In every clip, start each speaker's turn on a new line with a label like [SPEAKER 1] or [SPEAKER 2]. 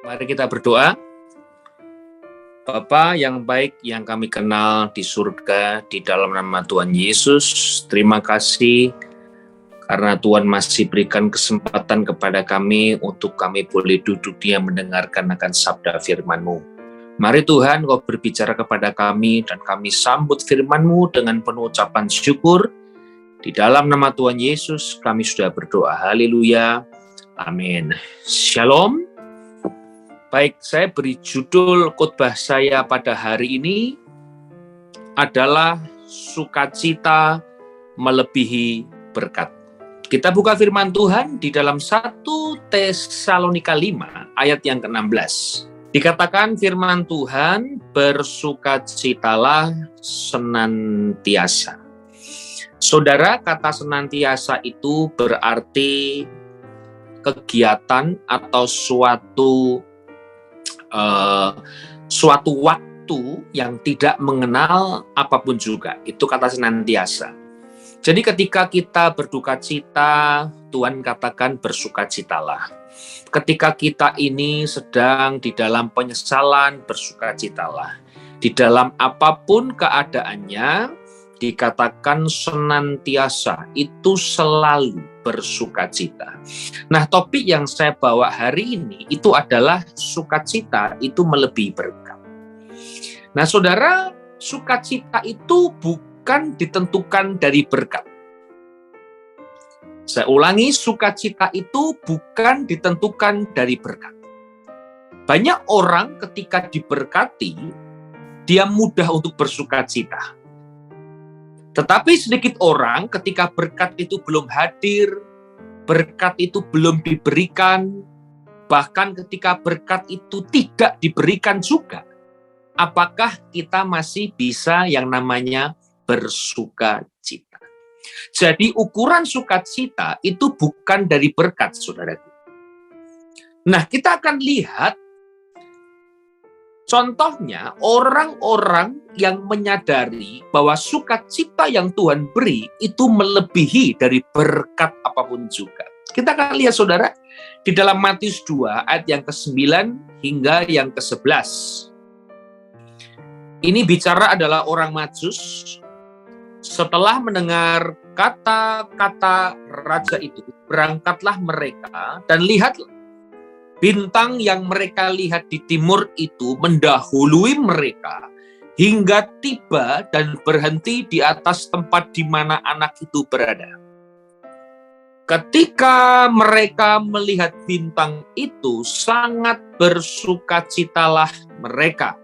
[SPEAKER 1] Mari kita berdoa. Bapa yang baik yang kami kenal di surga, di dalam nama Tuhan Yesus, terima kasih karena Tuhan masih berikan kesempatan kepada kami untuk kami boleh duduk diam mendengarkan akan sabda firman-Mu. Mari Tuhan Kau berbicara kepada kami dan kami sambut firman-Mu dengan penuh ucapan syukur. Di dalam nama Tuhan Yesus kami sudah berdoa. Haleluya. Amin. Shalom. Baik, saya beri judul khotbah saya pada hari ini adalah sukacita melebihi berkat. Kita buka firman Tuhan di dalam 1 Tesalonika 5 ayat yang ke-16. Dikatakan firman Tuhan, bersukacitalah senantiasa. Saudara, kata senantiasa itu berarti kegiatan atau suatu waktu yang tidak mengenal apapun juga. Itu kata senantiasa. Jadi ketika kita berduka cita, Tuhan katakan bersukacitalah. Ketika kita ini sedang di dalam penyesalan, bersukacitalah. Di dalam apapun keadaannya, dikatakan senantiasa, itu selalu bersukacita. Nah, topik yang saya bawa hari ini itu adalah sukacita itu melebihi berkat. Nah, saudara, sukacita itu bukan ditentukan dari berkat. Saya ulangi, sukacita itu bukan ditentukan dari berkat. Banyak orang ketika diberkati, dia mudah untuk bersukacita. Tetapi sedikit orang ketika berkat itu belum hadir, berkat itu belum diberikan, bahkan ketika berkat itu tidak diberikan juga, apakah kita masih bisa yang namanya bersukacita? Jadi ukuran sukacita itu bukan dari berkat, saudaraku. Nah, kita akan lihat contohnya orang-orang yang menyadari bahwa sukacita yang Tuhan beri itu melebihi dari berkat apapun juga. Kita akan lihat saudara di dalam Matius 2 ayat yang ke-9 hingga yang ke-11. Ini bicara adalah orang Majus. Setelah mendengar kata-kata raja itu, berangkatlah mereka dan lihatlah. Bintang yang mereka lihat di timur itu mendahului mereka hingga tiba dan berhenti di atas tempat di mana anak itu berada. Ketika mereka melihat bintang itu, sangat bersukacitalah mereka.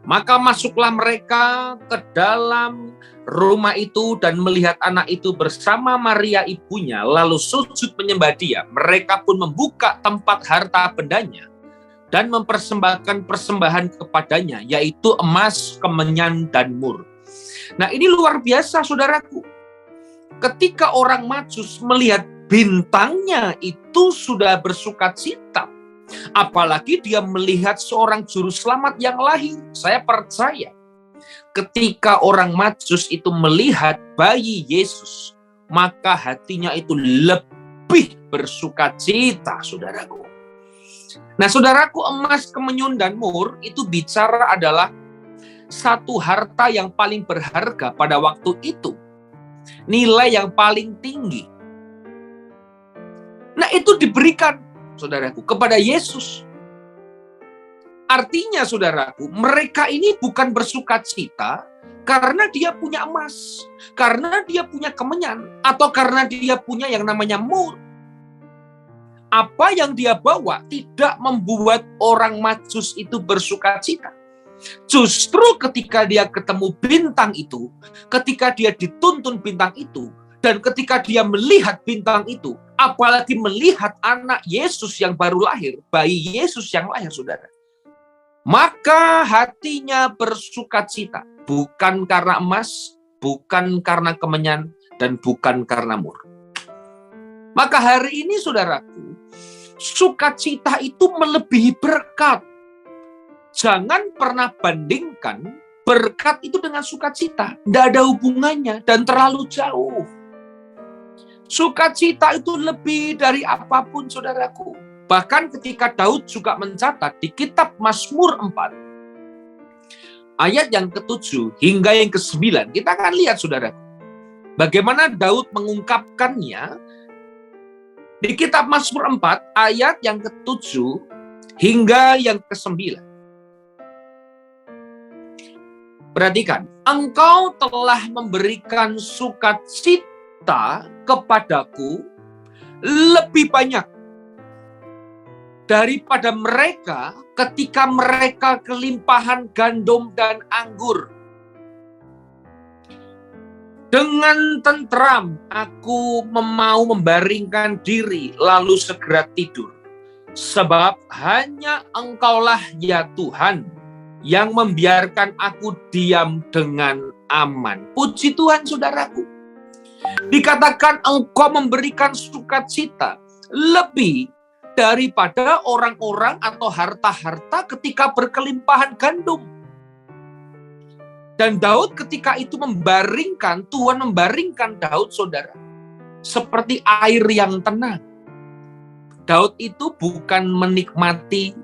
[SPEAKER 1] Maka masuklah mereka ke dalam rumah itu dan melihat anak itu bersama Maria ibunya, lalu sujud menyembah dia. Mereka pun membuka tempat harta bendanya dan mempersembahkan persembahan kepadanya, yaitu emas, kemenyan, dan mur. Nah, ini luar biasa, saudaraku. Ketika orang Majus melihat bintangnya itu sudah bersukacita, apalagi dia melihat seorang juru selamat yang lahir. Saya percaya ketika orang Majus itu melihat bayi Yesus, maka hatinya itu lebih bersukacita, saudaraku. Nah, saudaraku, emas, kemenyan, dan mur itu bicara adalah satu harta yang paling berharga pada waktu itu. Nilai yang paling tinggi. Nah, itu diberikan, saudaraku, kepada Yesus. Artinya, saudaraku, mereka ini bukan bersukacita karena dia punya emas, karena dia punya kemenyan, atau karena dia punya yang namanya mur. Apa yang dia bawa tidak membuat orang Majus itu bersukacita. Justru ketika dia ketemu bintang itu, ketika dia dituntun bintang itu, dan ketika dia melihat bintang itu, apalagi melihat anak Yesus yang baru lahir, bayi Yesus yang lahir, saudara, maka hatinya bersukacita, bukan karena emas, bukan karena kemenyan, dan bukan karena mur. Maka hari ini, saudaraku, sukacita itu melebihi berkat. Jangan pernah bandingkan berkat itu dengan sukacita. Tidak ada hubungannya dan terlalu jauh. Sukacita itu lebih dari apapun, saudaraku. Bahkan ketika Daud juga mencatat di kitab Mazmur 4, ayat yang ke-7 hingga yang ke-9, kita akan lihat saudara, bagaimana Daud mengungkapkannya di kitab Mazmur 4, ayat yang ke-7 hingga yang ke-9. Perhatikan, engkau telah memberikan sukacita kepadaku lebih banyak daripada mereka ketika mereka kelimpahan gandum dan anggur. Dengan tentram aku mau membaringkan diri lalu segera tidur. Sebab hanya Engkaulah ya Tuhan yang membiarkan aku diam dengan aman. Puji Tuhan saudaraku. Dikatakan engkau memberikan sukacita lebih daripada orang-orang atau harta-harta ketika berkelimpahan gandum. Dan Daud ketika itu membaringkan, Tuhan membaringkan Daud, saudara, seperti air yang tenang. Daud itu bukan menikmati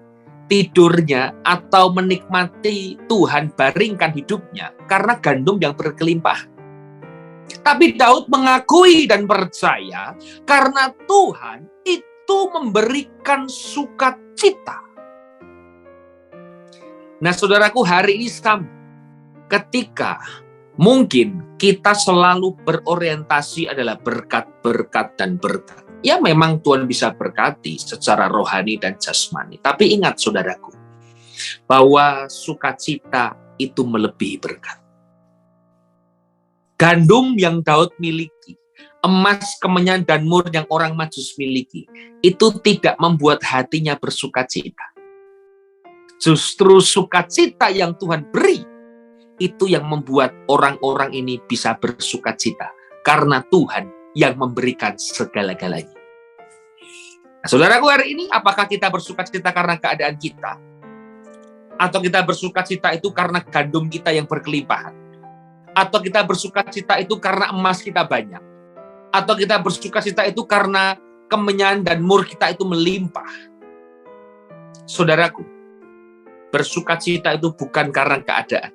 [SPEAKER 1] tidurnya atau menikmati Tuhan baringkan hidupnya karena gandum yang berkelimpahan. Tapi Daud mengakui dan percaya karena Tuhan itu memberikan sukacita. Nah, saudaraku, hari ini sama. Ketika mungkin kita selalu berorientasi adalah berkat, dan berkat. Ya memang Tuhan bisa berkati secara rohani dan jasmani. Tapi ingat saudaraku, bahwa sukacita itu melebihi berkat. Gandum yang Daud miliki, emas, kemenyan, dan mur yang orang Majus miliki, itu tidak membuat hatinya bersukacita. Justru sukacita yang Tuhan beri, itu yang membuat orang-orang ini bisa bersukacita. Karena Tuhan yang memberikan segala-galanya. Nah, saudaraku, hari ini apakah kita bersukacita karena keadaan kita? Atau kita bersukacita itu karena gandum kita yang berkelimpahan? Atau kita bersukacita itu karena emas kita banyak? Atau kita bersukacita itu karena kemenyan dan mur kita itu melimpah? Saudaraku, bersukacita itu bukan karena keadaan.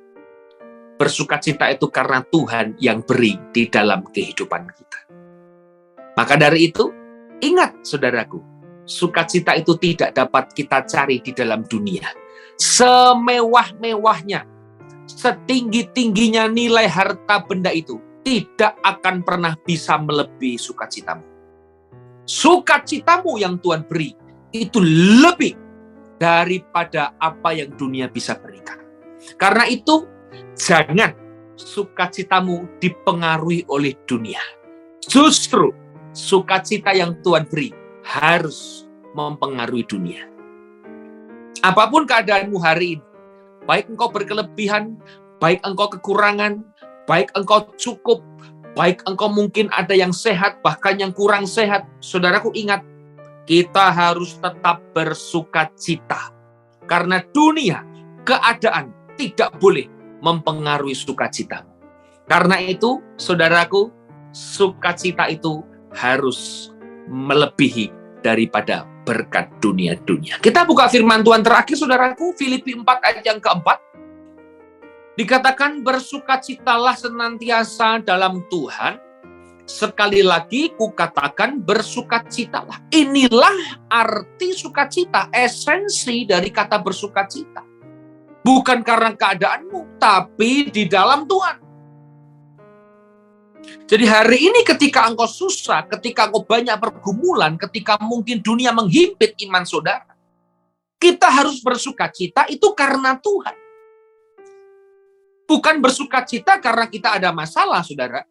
[SPEAKER 1] Bersukacita itu karena Tuhan yang beri di dalam kehidupan kita. Maka dari itu, ingat saudaraku, sukacita itu tidak dapat kita cari di dalam dunia. Semewah-mewahnya, setinggi-tingginya nilai harta benda itu tidak akan pernah bisa melebihi sukacitamu. Sukacitamu yang Tuhan beri itu lebih daripada apa yang dunia bisa berikan. Karena itu, jangan sukacitamu dipengaruhi oleh dunia. Justru sukacita yang Tuhan beri harus mempengaruhi dunia. Apapun keadaanmu hari ini, baik engkau berkelebihan, baik engkau kekurangan, baik engkau cukup, baik engkau mungkin ada yang sehat, bahkan yang kurang sehat, saudaraku ingat, kita harus tetap bersukacita. Karena dunia, keadaan tidak boleh mempengaruhi sukacitamu. Karena itu, saudaraku, sukacita itu harus melebihi daripada berkat dunia-dunia. Kita buka firman Tuhan terakhir, saudaraku, Filipi 4 ayat yang keempat. Dikatakan bersukacitalah senantiasa dalam Tuhan. Sekali lagi kukatakan bersukacitalah. Inilah arti sukacita, esensi dari kata bersukacita. Bukan karena keadaanmu, tapi di dalam Tuhan. Jadi hari ini ketika engkau susah, ketika engkau banyak pergumulan, ketika mungkin dunia menghimpit iman saudara, kita harus bersukacita itu karena Tuhan. Bukan bersukacita karena kita ada masalah, saudara.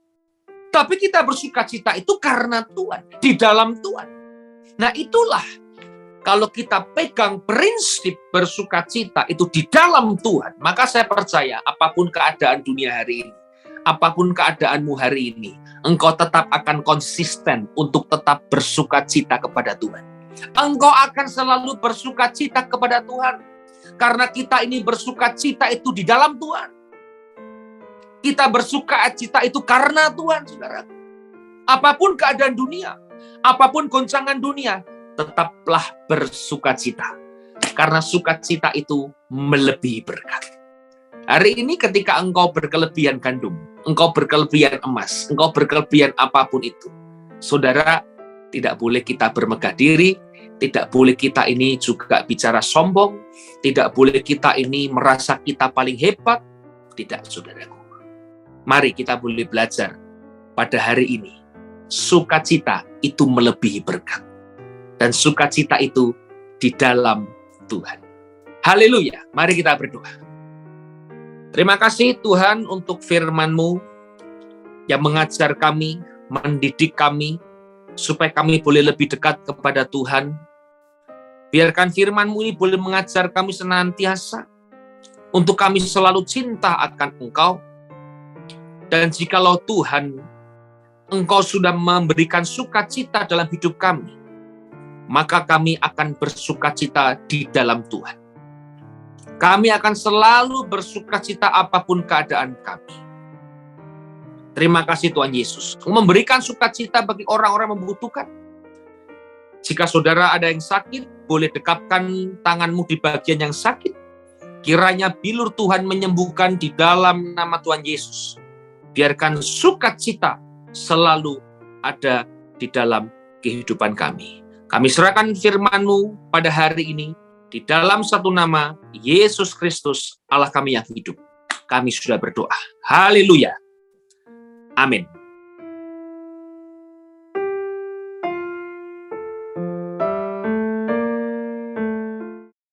[SPEAKER 1] Tapi kita bersukacita itu karena Tuhan, di dalam Tuhan. Nah itulah, kalau kita pegang prinsip bersukacita itu di dalam Tuhan, maka saya percaya apapun keadaan dunia hari ini, apapun keadaanmu hari ini, engkau tetap akan konsisten untuk tetap bersukacita kepada Tuhan. Engkau akan selalu bersukacita kepada Tuhan. Karena kita ini bersukacita itu di dalam Tuhan. Kita bersukacita itu karena Tuhan, saudara. Apapun keadaan dunia, apapun goncangan dunia, tetaplah bersukacita. Karena sukacita itu melebihi berkat. Hari ini ketika engkau berkelebihan gandum, engkau berkelebihan emas, engkau berkelebihan apapun itu, saudara, tidak boleh kita bermegah diri, tidak boleh kita ini juga bicara sombong, tidak boleh kita ini merasa kita paling hebat. Tidak, saudaraku. Mari kita boleh belajar pada hari ini. Sukacita itu melebihi berkat. Dan sukacita itu di dalam Tuhan. Haleluya. Mari kita berdoa. Terima kasih Tuhan untuk firman-Mu yang mengajar kami, mendidik kami, supaya kami boleh lebih dekat kepada Tuhan. Biarkan firman-Mu ini boleh mengajar kami senantiasa, untuk kami selalu cinta akan Engkau. Dan jikalau Tuhan, Engkau sudah memberikan sukacita dalam hidup kami, maka kami akan bersukacita di dalam Tuhan. Kami akan selalu bersukacita apapun keadaan kami. Terima kasih Tuhan Yesus. Memberikan sukacita bagi orang-orang yang membutuhkan. Jika saudara ada yang sakit, boleh dekapkan tanganmu di bagian yang sakit. Kiranya bilur Tuhan menyembuhkan di dalam nama Tuhan Yesus. Biarkan sukacita selalu ada di dalam kehidupan kami. Kami serahkan firman-Mu pada hari ini. Di dalam satu nama, Yesus Kristus, Allah kami yang hidup. Kami sudah berdoa. Haleluya. Amin.